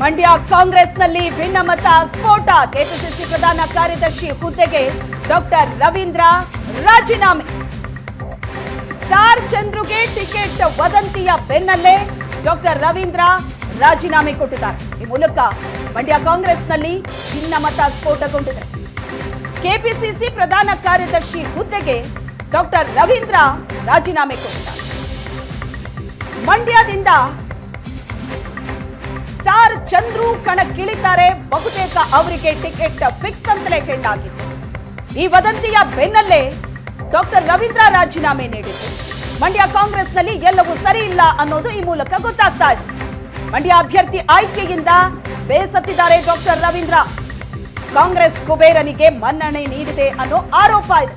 ಮಂಡ್ಯ ಕಾಂಗ್ರೆಸ್ನಲ್ಲಿ ಭಿನ್ನಮತ ಸ್ಫೋಟ. ಕೆಪಿಸಿಸಿ ಪ್ರಧಾನ ಕಾರ್ಯದರ್ಶಿ ಹುದ್ದೆಗೆ ಡಾಕ್ಟರ್ ರವೀಂದ್ರ ರಾಜೀನಾಮೆ. ಸ್ಟಾರ್ ಚಂದ್ರುಗೆ ಟಿಕೆಟ್ ವದಂತಿಯ ಬೆನ್ನಲ್ಲೇ ಡಾಕ್ಟರ್ ರವೀಂದ್ರ ರಾಜೀನಾಮೆ ಕೊಟ್ಟಿದ್ದಾರೆ. ಈ ಮೂಲಕ ಮಂಡ್ಯ ಕಾಂಗ್ರೆಸ್ನಲ್ಲಿ ಭಿನ್ನಮತ ಸ್ಫೋಟಗೊಂಡಿದೆ. ಕೆಪಿಸಿಸಿ ಪ್ರಧಾನ ಕಾರ್ಯದರ್ಶಿ ಹುದ್ದೆಗೆ ಡಾಕ್ಟರ್ ರವೀಂದ್ರ ರಾಜೀನಾಮೆ ಕೊಟ್ಟಿದ್ದಾರೆ. ಮಂಡ್ಯದಿಂದ ಸ್ಟಾರ್ ಚಂದ್ರು ಕಣಕ್ಕಿಳಿತಾರೆ. ಬಹುತೇಕ ಅವರಿಗೆ ಟಿಕೆಟ್ ಫಿಕ್ಸ್ ಅಂತಲೇ ಹೇಳಲಾಗಿತ್ತು. ಈ ವದಂತಿಯ ಬೆನ್ನಲ್ಲೇ ಡಾಕ್ಟರ್ ರವೀಂದ್ರ ರಾಜೀನಾಮೆ ನೀಡಿದ್ದು ಮಂಡ್ಯ ಕಾಂಗ್ರೆಸ್ನಲ್ಲಿ ಎಲ್ಲವೂ ಸರಿ ಇಲ್ಲ ಅನ್ನೋದು ಈ ಮೂಲಕ ಗೊತ್ತಾಗ್ತಾ ಇದೆ. ಮಂಡ್ಯ ಅಭ್ಯರ್ಥಿ ಆಯ್ಕೆಯಿಂದ ಬೇಸತ್ತಿದ್ದಾರೆ ಡಾಕ್ಟರ್ ರವೀಂದ್ರ. ಕಾಂಗ್ರೆಸ್ ಕುಬೇರನಿಗೆ ಮನ್ನಣೆ ನೀಡಿದೆ ಅನ್ನೋ ಆರೋಪ ಇದೆ.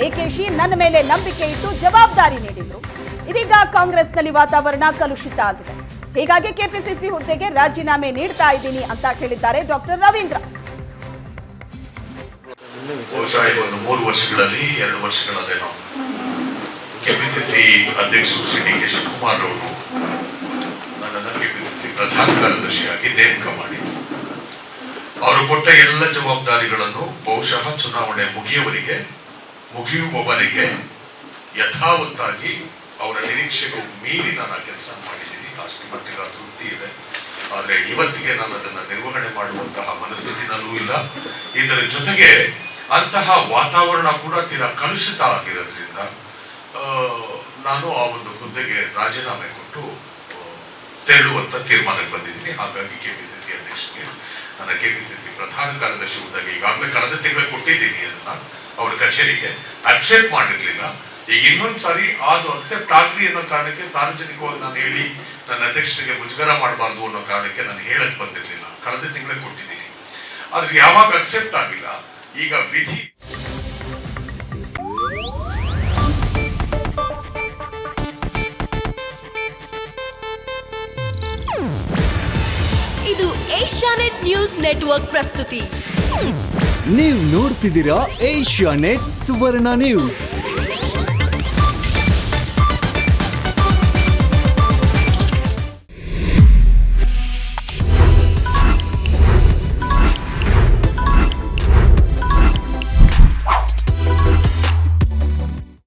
ಡಿಕೆಶಿ ನನ್ನ ಮೇಲೆ ನಂಬಿಕೆ ಇಟ್ಟು ಜವಾಬ್ದಾರಿ ನೀಡಿದ್ರು. ಇದೀಗ ಕಾಂಗ್ರೆಸ್ನಲ್ಲಿ ವಾತಾವರಣ ಕಲುಷಿತ ಆಗಿದೆ. ಹೀಗಾಗಿ ಕೆಪಿಸಿಸಿ ಹುದ್ದೆಗೆ ರಾಜೀನಾಮೆ ನೀಡ್ತಾ ಇದ್ದೀನಿ ಅಂತ ಹೇಳಿದ್ದಾರೆ ಡಾಕ್ಟರ್ ರವೀಂದ್ರ. ಬಹುಶಃ ಒಂದು 3 ವರ್ಷಗಳಲ್ಲಿ 2 ವರ್ಷಗಳಲ್ಲೇನೋ ಕೆಪಿಸಿಸಿ ಅಧ್ಯಕ್ಷರು ಶ್ರೀ ಡಿ ಕೆ ಶಿವಕುಮಾರ್ ಅವರು ನನ್ನನ್ನು ಕೆಪಿಸಿಸಿ ಪ್ರಧಾನ ಕಾರ್ಯದರ್ಶಿಯಾಗಿ ನೇಮಕ ಮಾಡಿದ್ರು. ಅವರು ಕೊಟ್ಟ ಎಲ್ಲ ಜವಾಬ್ದಾರಿಗಳನ್ನು ಬಹುಶಃ ಚುನಾವಣೆ ಮುಗಿಯುವವರೆಗೆ ಯಥಾವತ್ತಾಗಿ ಅವರ ನಿರೀಕ್ಷೆಗೂ ಮೀರಿ ನಾನು ಕೆಲಸ ಮಾಡಿದ್ದೀನಿ. ಅಷ್ಟು ಮಟ್ಟಿಗೆ ತೃಪ್ತಿ ಇದೆ. ಆದರೆ ಇವತ್ತಿಗೆ ನಾನು ಅದನ್ನು ನಿರ್ವಹಣೆ ಮಾಡುವಂತಹ ಮನಸ್ಥಿತಿನಲ್ಲೂ ಇಲ್ಲ. ಇದರ ಜೊತೆಗೆ ಅಂತಹ ವಾತಾವರಣ ಕೂಡ ತೀರಾ ಕಲುಷಿತ ಆಗಿರೋದ್ರಿಂದ ನಾನು ಆ ಒಂದು ಹುದ್ದೆಗೆ ರಾಜೀನಾಮೆ ಕೊಟ್ಟು ತೆರಳುವಂತ ತೀರ್ಮಾನಕ್ಕೆ ಬಂದಿದ್ದೀನಿ. ಹಾಗಾಗಿ ಕೆಪಿಸಿಸಿ ಅಧ್ಯಕ್ಷರಿಗೆ ನನ್ನ ಕೆಪಿಸಿಸಿ ಪ್ರಧಾನ ಕಾರ್ಯದರ್ಶಿ ಹುದ್ದೆಗೆ ಈಗಾಗಲೇ ಕಳೆದ ತಿಂಗಳೇ ಕೊಟ್ಟಿದ್ದೀನಿ. ಅದನ್ನ ಅವ್ರ ಕಚೇರಿಗೆ ಅಕ್ಸೆಪ್ಟ್ ಮಾಡಿರ್ಲಿಲ್ಲ. ಈಗ ಇನ್ನೊಂದು ಸಾರಿ ಅದು ಅಕ್ಸೆಪ್ಟ್ ಆಗ್ಲಿ ಅನ್ನೋ ಕಾರಣಕ್ಕೆ ಸಾರ್ವಜನಿಕವಾಗಿ ನಾನು ಹೇಳಿ ನನ್ನ ಅಧ್ಯಕ್ಷರಿಗೆ ಮುಜುಗರ ಮಾಡಬಾರ್ದು ಅನ್ನೋ ಕಾರಣಕ್ಕೆ ನಾನು ಹೇಳಕ್ ಬಂದಿರಲಿಲ್ಲ. ಕಳೆದ ತಿಂಗಳೇ ಕೊಟ್ಟಿದ್ದೀನಿ. ಆದ್ರೆ ಯಾವಾಗ ಅಕ್ಸೆಪ್ಟ್ ಆಗಿಲ್ಲ, ಈಗ ವಿಧಿ ಇದು ಏಷ್ಯಾನೆಟ್ ನ್ಯೂಸ್ ನೆಟ್ವರ್ಕ್ ಪ್ರಸ್ತುತಿ. ನೀವು ನೋಡ್ತಿದ್ದೀರಾ ಏಷ್ಯಾನೆಟ್ ಸುವರ್ಣ ನ್ಯೂಸ್.